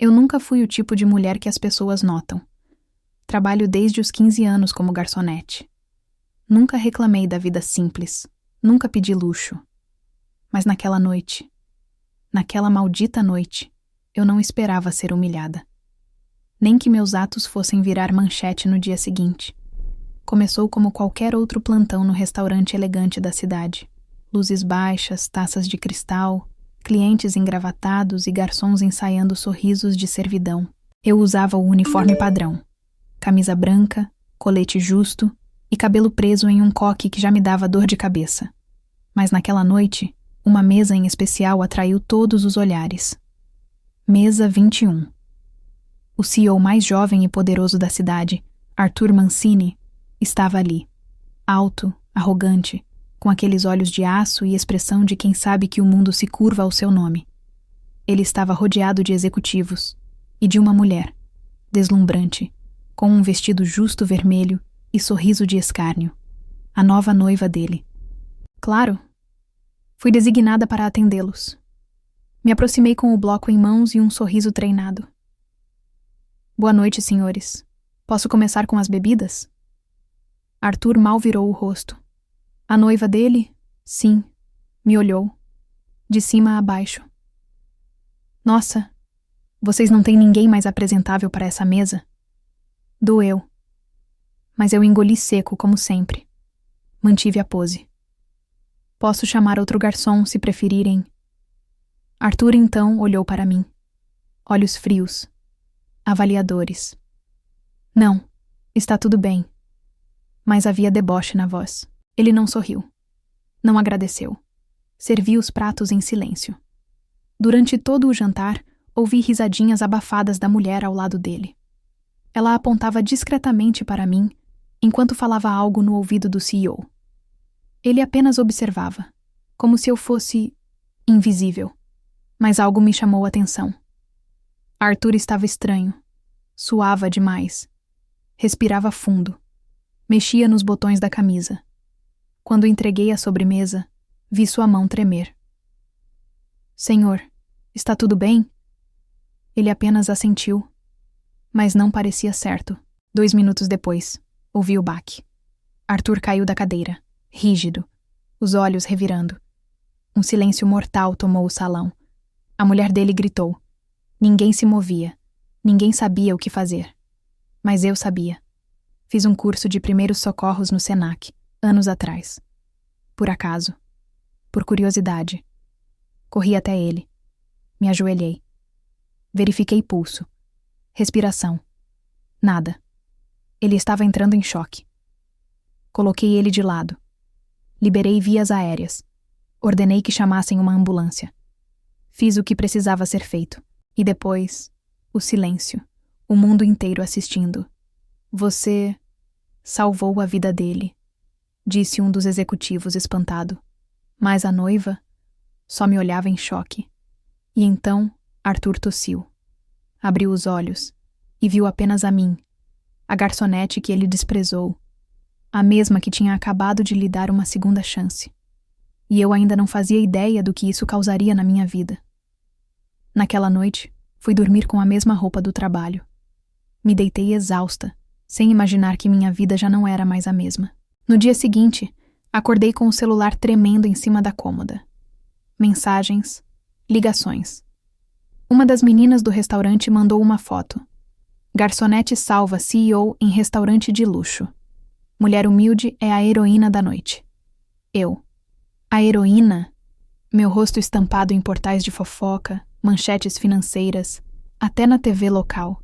Eu nunca fui o tipo de mulher que as pessoas notam. Trabalho desde os 15 anos como garçonete. Nunca reclamei da vida simples, nunca pedi luxo. Mas naquela noite, naquela maldita noite, eu não esperava ser humilhada. Nem que meus atos fossem virar manchete no dia seguinte. Começou como qualquer outro plantão no restaurante elegante da cidade. Luzes baixas, taças de cristal, clientes engravatados e garçons ensaiando sorrisos de servidão. Eu usava o uniforme padrão. Camisa branca, colete justo e cabelo preso em um coque que já me dava dor de cabeça. Mas naquela noite, uma mesa em especial atraiu todos os olhares. Mesa 21. O CEO mais jovem e poderoso da cidade, Arthur Mancini, estava ali, alto, arrogante, com aqueles olhos de aço e expressão de quem sabe que o mundo se curva ao seu nome. Ele estava rodeado de executivos e de uma mulher, deslumbrante, com um vestido justo vermelho e sorriso de escárnio, a nova noiva dele. Claro, fui designada para atendê-los. Me aproximei com o bloco em mãos e um sorriso treinado. Boa noite, senhores. Posso começar com as bebidas? Arthur mal virou o rosto. A noiva dele, sim, me olhou, de cima a baixo. Nossa, vocês não têm ninguém mais apresentável para essa mesa? Doeu. Mas eu engoli seco, como sempre. Mantive a pose. Posso chamar outro garçom, se preferirem. Arthur então olhou para mim. Olhos frios. Avaliadores. Não, está tudo bem. Mas havia deboche na voz. Ele não sorriu. Não agradeceu. Serviu os pratos em silêncio. Durante todo o jantar, ouvi risadinhas abafadas da mulher ao lado dele. Ela apontava discretamente para mim, enquanto falava algo no ouvido do CEO. Ele apenas observava, como se eu fosse invisível. Mas algo me chamou a atenção. Arthur estava estranho. Suava demais. Respirava fundo. Mexia nos botões da camisa. Quando entreguei a sobremesa, vi sua mão tremer. Senhor, está tudo bem? Ele apenas assentiu, mas não parecia certo. 2 minutos depois, ouvi o baque. Arthur caiu da cadeira, rígido, os olhos revirando. Um silêncio mortal tomou o salão. A mulher dele gritou. Ninguém se movia. Ninguém sabia o que fazer. Mas eu sabia. Fiz um curso de primeiros socorros no Senac, anos atrás. Por acaso. Por curiosidade. Corri até ele. Me ajoelhei. Verifiquei pulso. Respiração. Nada. Ele estava entrando em choque. Coloquei ele de lado. Liberei vias aéreas. Ordenei que chamassem uma ambulância. Fiz o que precisava ser feito. E depois, o silêncio. O mundo inteiro assistindo. Você salvou a vida dele, disse um dos executivos espantado. Mas a noiva só me olhava em choque. E então Arthur tossiu. Abriu os olhos e viu apenas a mim, a garçonete que ele desprezou, a mesma que tinha acabado de lhe dar uma segunda chance. E eu ainda não fazia ideia do que isso causaria na minha vida. Naquela noite, fui dormir com a mesma roupa do trabalho. Me deitei exausta, sem imaginar que minha vida já não era mais a mesma. No dia seguinte, acordei com o celular tremendo em cima da cômoda. Mensagens, ligações. Uma das meninas do restaurante mandou uma foto. Garçonete salva CEO em restaurante de luxo. Mulher humilde é a heroína da noite. Eu. A heroína? Meu rosto estampado em portais de fofoca, manchetes financeiras, até na TV local.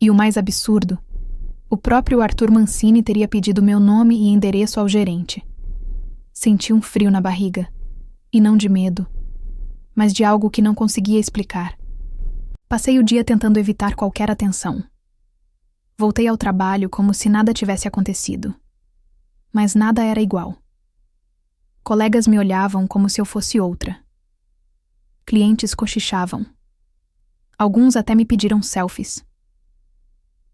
E o mais absurdo, o próprio Arthur Mancini teria pedido meu nome e endereço ao gerente. Senti um frio na barriga, e não de medo, mas de algo que não conseguia explicar. Passei o dia tentando evitar qualquer atenção. Voltei ao trabalho como se nada tivesse acontecido. Mas nada era igual. Colegas me olhavam como se eu fosse outra. Clientes cochichavam. Alguns até me pediram selfies.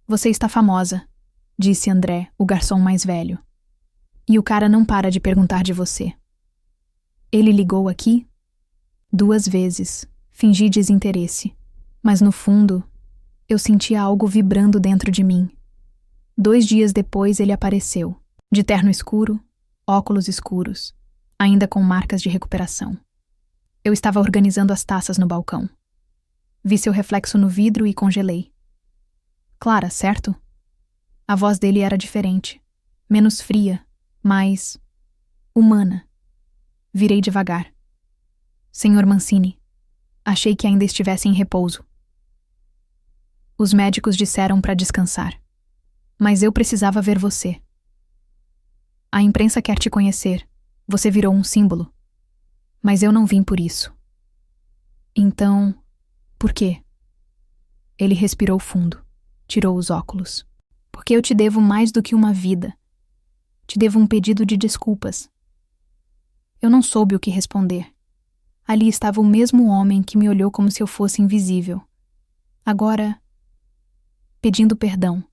Você está famosa, disse André, o garçom mais velho. E o cara não para de perguntar de você. Ele ligou aqui? 2 vezes. Fingi desinteresse. Mas no fundo, Eu sentia algo vibrando dentro de mim. 2 dias depois ele apareceu, de terno escuro, óculos escuros, ainda com marcas de recuperação. Eu estava organizando as taças no balcão. Vi seu reflexo no vidro e congelei. Clara, certo? A voz dele era diferente, menos fria, mais humana. Virei devagar. Senhor Mancini, achei que ainda estivesse em repouso. Os médicos disseram para descansar. Mas eu precisava ver você. A imprensa quer te conhecer. Você virou um símbolo. Mas eu não vim por isso. Então, por quê? Ele respirou fundo, tirou os óculos. Porque eu te devo mais do que uma vida. Te devo um pedido de desculpas. Eu não soube o que responder. Ali estava o mesmo homem que me olhou como se eu fosse invisível. Agora, pedindo perdão.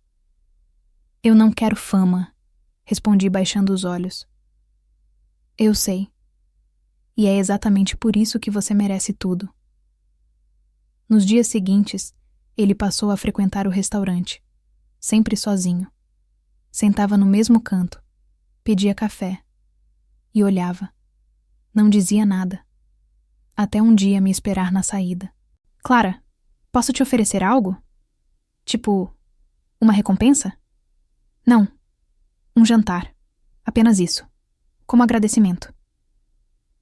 Eu não quero fama, respondi baixando os olhos. Eu sei. E é exatamente por isso que você merece tudo. Nos dias seguintes, ele passou a frequentar o restaurante, sempre sozinho. Sentava no mesmo canto, pedia café e olhava. Não dizia nada. Até um dia me esperar na saída. Clara, posso te oferecer algo? Tipo, uma recompensa? Não. Um jantar. Apenas isso. Como agradecimento.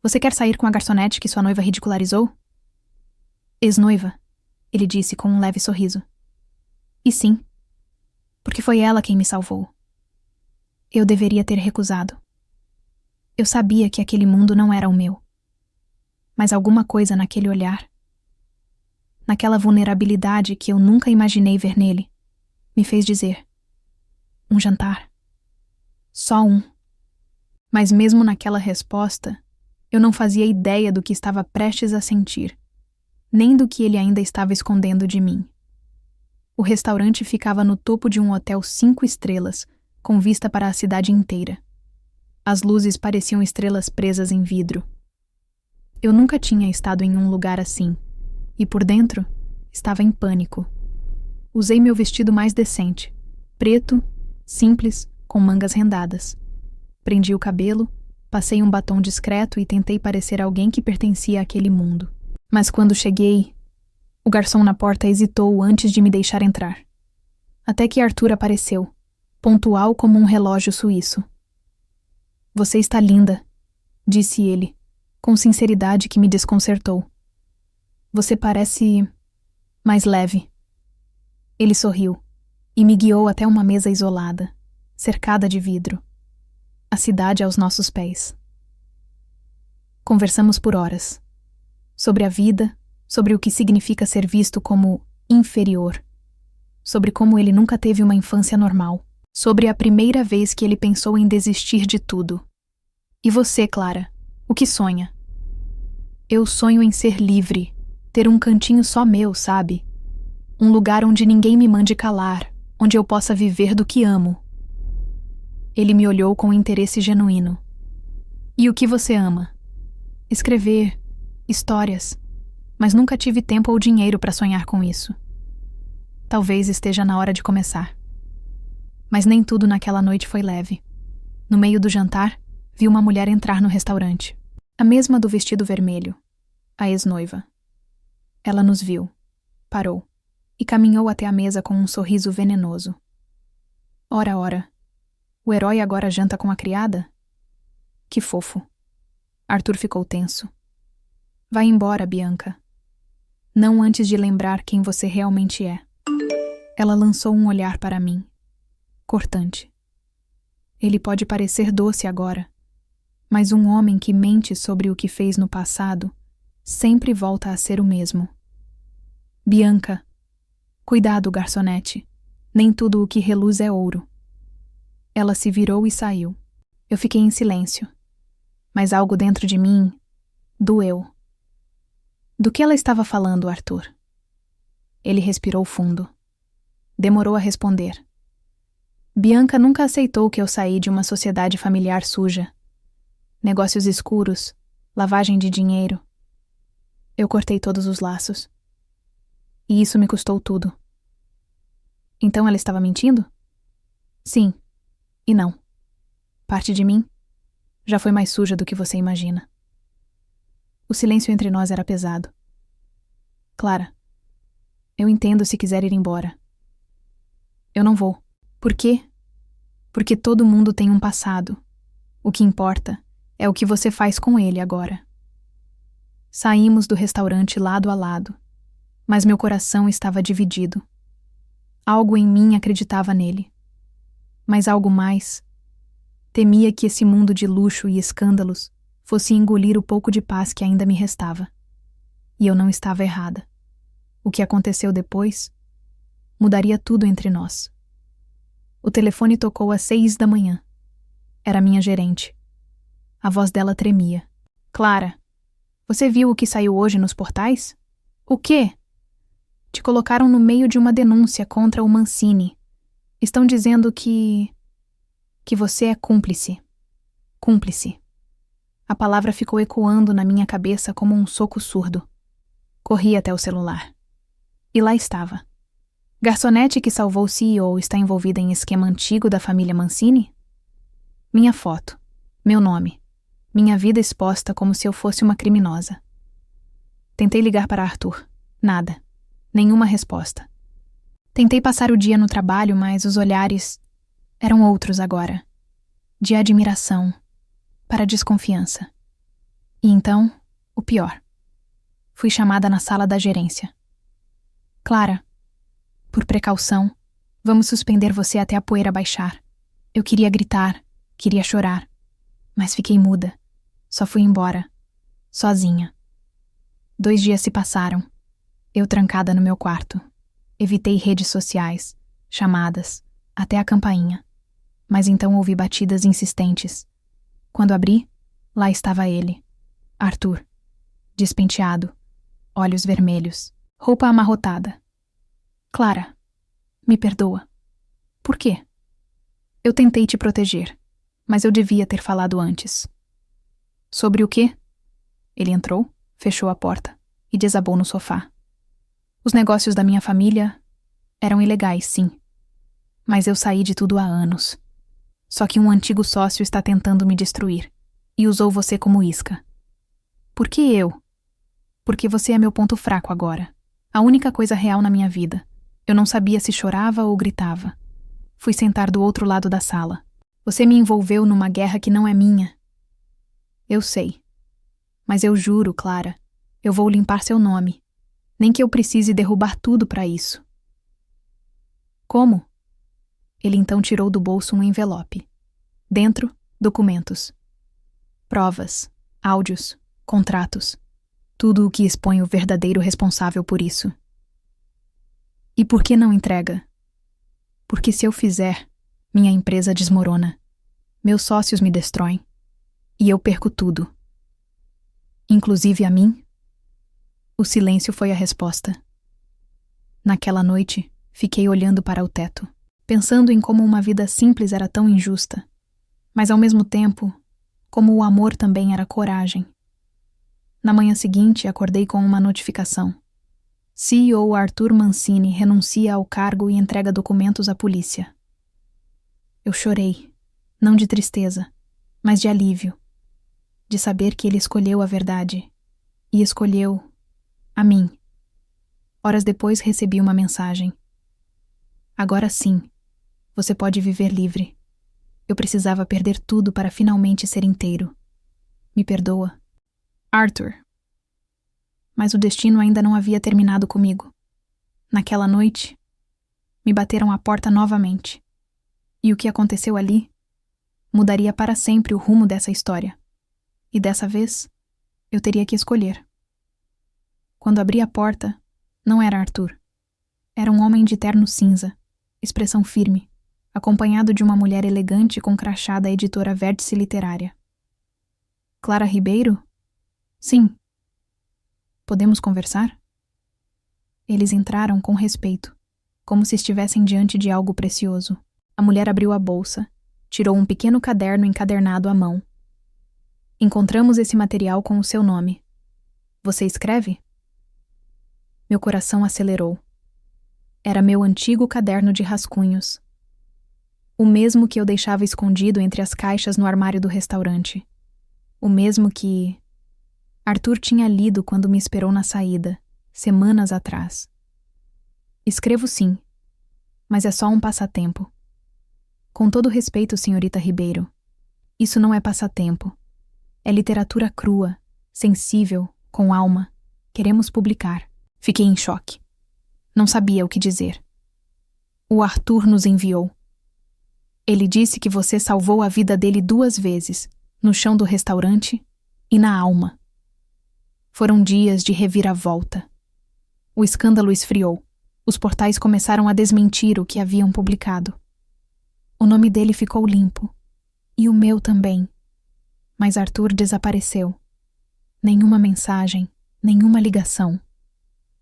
Você quer sair com a garçonete que sua noiva ridicularizou? Ex-noiva, ele disse com um leve sorriso. E sim. Porque foi ela quem me salvou. Eu deveria ter recusado. Eu sabia que aquele mundo não era o meu. Mas alguma coisa naquele olhar, naquela vulnerabilidade que eu nunca imaginei ver nele, me fez dizer: um jantar. Só um. Mas mesmo naquela resposta, eu não fazia ideia do que estava prestes a sentir, nem do que ele ainda estava escondendo de mim. O restaurante ficava no topo de um hotel 5 estrelas, com vista para a cidade inteira. As luzes pareciam estrelas presas em vidro. Eu nunca tinha estado em um lugar assim, e por dentro estava em pânico. Usei meu vestido mais decente, preto, simples, com mangas rendadas. Prendi o cabelo, passei um batom discreto e tentei parecer alguém que pertencia àquele mundo. Mas quando cheguei, o garçom na porta hesitou antes de me deixar entrar. Até que Arthur apareceu, pontual como um relógio suíço. Você está linda, disse ele, com sinceridade que me desconcertou. Você parece mais leve. Ele sorriu e me guiou até uma mesa isolada, cercada de vidro. A cidade aos nossos pés. Conversamos por horas. Sobre a vida, sobre o que significa ser visto como inferior. Sobre como ele nunca teve uma infância normal. Sobre a primeira vez que ele pensou em desistir de tudo. E você, Clara, o que sonha? Eu sonho em ser livre, ter um cantinho só meu, sabe? Um lugar onde ninguém me mande calar, onde eu possa viver do que amo. Ele me olhou com interesse genuíno. E o que você ama? Escrever, histórias, mas nunca tive tempo ou dinheiro para sonhar com isso. Talvez esteja na hora de começar. Mas nem tudo naquela noite foi leve. No meio do jantar, vi uma mulher entrar no restaurante. A mesma do vestido vermelho. A ex-noiva. Ela nos viu, parou, e caminhou até a mesa com um sorriso venenoso. Ora, ora. O herói agora janta com a criada? Que fofo. Arthur ficou tenso. Vai embora, Bianca. Não antes de lembrar quem você realmente é. Ela lançou um olhar para mim. Cortante. Ele pode parecer doce agora, mas um homem que mente sobre o que fez no passado sempre volta a ser o mesmo. Bianca. Cuidado, garçonete. Nem tudo o que reluz é ouro. Ela se virou e saiu. Eu fiquei em silêncio. Mas algo dentro de mim doeu. Do que ela estava falando, Arthur? Ele respirou fundo. Demorou a responder. Bianca nunca aceitou que eu saí de uma sociedade familiar suja. Negócios escuros, lavagem de dinheiro. Eu cortei todos os laços. E isso me custou tudo. Então ela estava mentindo? Sim. E não. Parte de mim já foi mais suja do que você imagina. O silêncio entre nós era pesado. Clara, eu entendo se quiser ir embora. Eu não vou. Por quê? Porque todo mundo tem um passado. O que importa é o que você faz com ele agora. Saímos do restaurante lado a lado, mas meu coração estava dividido. Algo em mim acreditava nele, mas algo mais temia que esse mundo de luxo e escândalos fosse engolir o pouco de paz que ainda me restava. E eu não estava errada. O que aconteceu depois mudaria tudo entre nós. O telefone tocou às 6 da manhã. Era minha gerente. A voz dela tremia. Clara, você viu o que saiu hoje nos portais? O quê? Te colocaram no meio de uma denúncia contra o Mancini. Estão dizendo que você é cúmplice. Cúmplice. A palavra ficou ecoando na minha cabeça como um soco surdo. Corri até o celular. E lá estava. Garçonete que salvou o CEO está envolvida em esquema antigo da família Mancini? Minha foto. Meu nome. Minha vida exposta como se eu fosse uma criminosa. Tentei ligar para Arthur. Nada. Nenhuma resposta. Tentei passar o dia no trabalho, mas os olhares eram outros agora. De admiração para desconfiança. E então, o pior. Fui chamada na sala da gerência. Clara, por precaução, vamos suspender você até a poeira baixar. Eu queria gritar, queria chorar, mas fiquei muda. Só fui embora, sozinha. 2 dias se passaram. Eu trancada no meu quarto. Evitei redes sociais, chamadas, até a campainha. Mas então ouvi batidas insistentes. Quando abri, lá estava ele, Arthur. Despenteado, olhos vermelhos, roupa amarrotada. Clara, me perdoa. Por quê? Eu tentei te proteger, mas eu devia ter falado antes. Sobre o quê? Ele entrou, fechou a porta e desabou no sofá. Os negócios da minha família eram ilegais, sim. Mas eu saí de tudo há anos. Só que um antigo sócio está tentando me destruir e usou você como isca. Por que eu? Porque você é meu ponto fraco agora. A única coisa real na minha vida. Eu não sabia se chorava ou gritava. Fui sentar do outro lado da sala. Você me envolveu numa guerra que não é minha. Eu sei. Mas eu juro, Clara, eu vou limpar seu nome. Nem que eu precise derrubar tudo para isso. Como? Ele então tirou do bolso um envelope. Dentro, documentos. Provas, áudios, contratos. Tudo o que expõe o verdadeiro responsável por isso. E por que não entrega? Porque se eu fizer, minha empresa desmorona. Meus sócios me destroem. E eu perco tudo. Inclusive a mim? O silêncio foi a resposta. Naquela noite, fiquei olhando para o teto, pensando em como uma vida simples era tão injusta, mas ao mesmo tempo, como o amor também era coragem. Na manhã seguinte, acordei com uma notificação. CEO Arthur Mancini renuncia ao cargo e entrega documentos à polícia. Eu chorei, não de tristeza, mas de alívio, de saber que ele escolheu a verdade, e escolheu a mim. Horas depois recebi uma mensagem. Agora sim, você pode viver livre. Eu precisava perder tudo para finalmente ser inteiro. Me perdoa. Arthur. Mas o destino ainda não havia terminado comigo. Naquela noite, me bateram à porta novamente. E o que aconteceu ali mudaria para sempre o rumo dessa história. E dessa vez, eu teria que escolher. Quando abri a porta, não era Arthur. Era um homem de terno cinza, expressão firme, acompanhado de uma mulher elegante com crachá da editora Vértice Literária. Clara Ribeiro? Sim. Podemos conversar? Eles entraram com respeito, como se estivessem diante de algo precioso. A mulher abriu a bolsa, tirou um pequeno caderno encadernado à mão. Encontramos esse material com o seu nome. Você escreve? Meu coração acelerou. Era meu antigo caderno de rascunhos. O mesmo que eu deixava escondido entre as caixas no armário do restaurante. O mesmo que Arthur tinha lido quando me esperou na saída, semanas atrás. Escrevo sim, mas é só um passatempo. Com todo respeito, senhorita Ribeiro, isso não é passatempo. É literatura crua, sensível, com alma. Queremos publicar. Fiquei em choque. Não sabia o que dizer. O Arthur nos enviou. Ele disse que você salvou a vida dele 2 vezes, no chão do restaurante e na alma. Foram dias de reviravolta. O escândalo esfriou. Os portais começaram a desmentir o que haviam publicado. O nome dele ficou limpo. E o meu também. Mas Arthur desapareceu. Nenhuma mensagem, nenhuma ligação.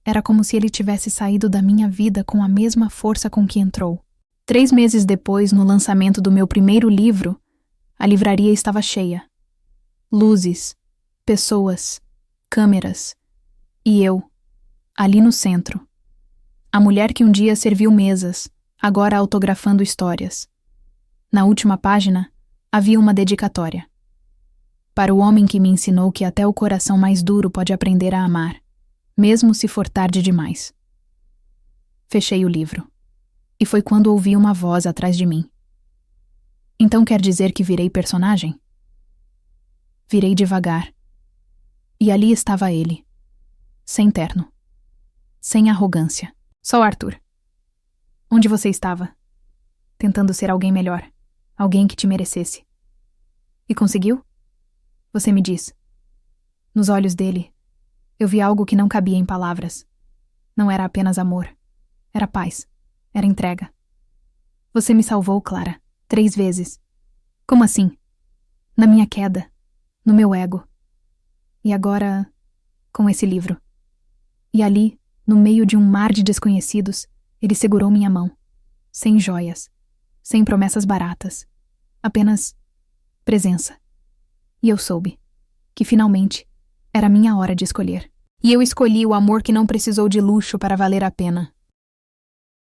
Era como se ele tivesse saído da minha vida com a mesma força com que entrou. 3 meses depois, no lançamento do meu primeiro livro, a livraria estava cheia. Luzes, pessoas, câmeras. E eu, ali no centro. A mulher que um dia serviu mesas, agora autografando histórias. Na última página, havia uma dedicatória. Para o homem que me ensinou que até o coração mais duro pode aprender a amar, mesmo se for tarde demais. Fechei o livro. E foi quando ouvi uma voz atrás de mim. Então quer dizer que virei personagem? Virei devagar. E ali estava ele. Sem terno. Sem arrogância. Só Arthur. Onde você estava? Tentando ser alguém melhor. Alguém que te merecesse. E conseguiu? Você me diz. Nos olhos dele, eu vi algo que não cabia em palavras. Não era apenas amor. Era paz. Era entrega. Você me salvou, Clara. 3 vezes. Como assim? Na minha queda. No meu ego. E agora, com esse livro. E ali, no meio de um mar de desconhecidos, ele segurou minha mão. Sem joias. Sem promessas baratas. Apenas presença. E eu soube que, finalmente, era minha hora de escolher. E eu escolhi o amor que não precisou de luxo para valer a pena.